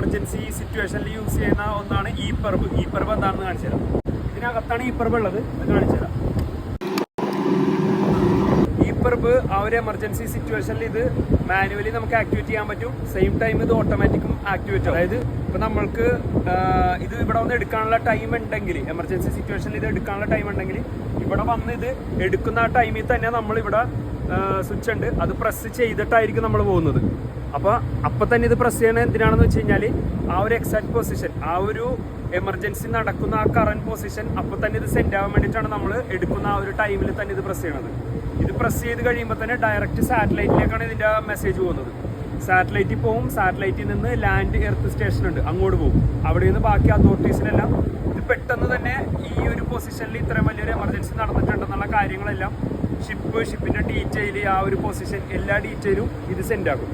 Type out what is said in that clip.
Emergency സിറ്റുവേഷനിൽ use ചെയ്യുന്ന ഒന്നാണ് ഈ പെർബ് എന്താണെന്ന് കാണിച്ചു തരാം. ഇതിനകത്താണ് ഈ പെർബ് ഉള്ളത്, അത് കാണിച്ചു തരാം. ഈ പെർബ് ആ ഒരു എമർജൻസി സിറ്റുവേഷനിൽ ഇത് മാനുവലി നമുക്ക് ആക്ടിവേറ്റ് ചെയ്യാൻ പറ്റും. സെയിം ടൈം ഇത് ഓട്ടോമാറ്റിക്കും ആക്ടിവേറ്റ് ആവും. അതായത് ഇപ്പം നമ്മൾക്ക് ഇത് ഇവിടെ വന്ന് എടുക്കാനുള്ള ടൈം ഉണ്ടെങ്കിൽ, എമർജൻസി സിറ്റുവേഷനിൽ ഇത് എടുക്കാനുള്ള ടൈം ഉണ്ടെങ്കിൽ ഇവിടെ വന്ന് ഇത് എടുക്കുന്ന ആ ടൈമിൽ തന്നെ നമ്മളിവിടെ സ്വിച്ച് ഉണ്ട്, അത് പ്രസ് ചെയ്തിട്ടായിരിക്കും നമ്മൾ പോകുന്നത്. അപ്പോൾ തന്നെ ഇത് പ്രസ് ചെയ്യണത് എന്തിനാണെന്ന് വെച്ച് കഴിഞ്ഞാൽ ആ ഒരു എക്സാക്ട് പൊസിഷൻ, ആ ഒരു എമർജൻസി നടക്കുന്ന ആ കറന്റ് പൊസിഷൻ അപ്പോൾ തന്നെ ഇത് സെൻഡ് ആവാൻ വേണ്ടിയിട്ടാണ് നമ്മൾ എടുക്കുന്ന ആ ഒരു ടൈമിൽ തന്നെ ഇത് പ്രസ് ചെയ്യണത്. ഇത് പ്രസ് ചെയ്ത് കഴിയുമ്പോൾ തന്നെ ഡയറക്റ്റ് സാറ്റലൈറ്റിലേക്കാണ് ഇതിൻ്റെ മെസ്സേജ് പോകുന്നത്. സാറ്റലൈറ്റിൽ പോകും, സാറ്റലൈറ്റിൽ നിന്ന് ലാൻഡ് എർത്ത് സ്റ്റേഷൻ ഉണ്ട്, അങ്ങോട്ട് പോകും. അവിടെ നിന്ന് ബാക്കി അതോറിറ്റീസിനെല്ലാം ഇത് പെട്ടെന്ന് തന്നെ ഈ ഒരു പൊസിഷനിൽ ഇത്രയും വലിയൊരു എമർജൻസി നടന്നിട്ടുണ്ടെന്നുള്ള കാര്യങ്ങളെല്ലാം ഷിപ്പിൻ്റെ ഡീറ്റെയിൽ, ആ ഒരു പൊസിഷൻ, എല്ലാ ഡീറ്റെയിലും ഇത് സെൻഡ് ആക്കും.